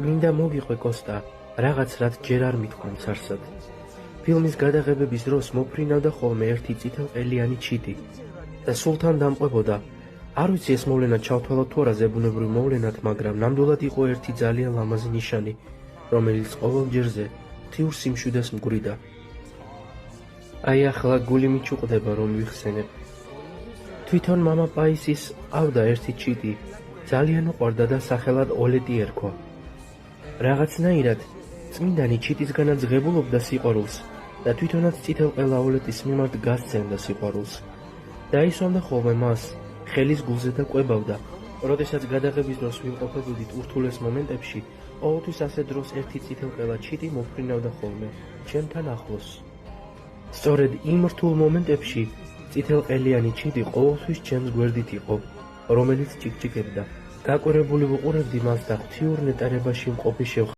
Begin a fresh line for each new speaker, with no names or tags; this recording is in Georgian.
მინდა მოგიყვე კოსტა, რაღაც რაც ჯერ არ მithქვამს არსად. ფილმის გადაღებების დროს მოფრინავდა ხოლმე ერთი წითელყელიანი ჩიტი და სულთან დამყვებოდა. არ ვიცი ეს მოვლენა ჩავთვალოთ თუ არა ზებუნებრივ მოვლენად, მაგრამ ნამდვილად იყო ერთი ძალიან ლამაზი ნიშანი, რომელიც ყოველ ჯერზე ღვთიურ სიმშვიდეს მგვრიდა. აი ახლა გული მიჩუყდება რომ ვიხსენებ. თვითონ მამა პაისის ყავდა ერთი ჩიტი, ძალიან უყვარდა და სახელად ოლეტი ერქვა. რაღაცნაირად წმინდანი ჩიტისგანაც ღებულობდა სიყვარულს და თვითონაც წითელყელა ოლეტის მიმართ გასცემდა სიყვარულს. დაისვამდა ხოლმე მას ხელის გულზე და კვებავდა. როდესაც გადაღების დროს ვიმყოფებოდით ურთულეს მომენტებში, ყოველთვის ასე დროს ერთი წითელყელა ჩიტი მოფრინავდა ხოლმე ჩემთან ახლოს. სწორედ იმ რთულ მომენტებში წითელყელიანი ჩიტი ყოველთვის ჩემს გვერდით იყო, რომელიც ჭიკჭიკებდა. გაკვირებული ვუყურებდი მას და ღვთიურ ნეტარებაში მყოფი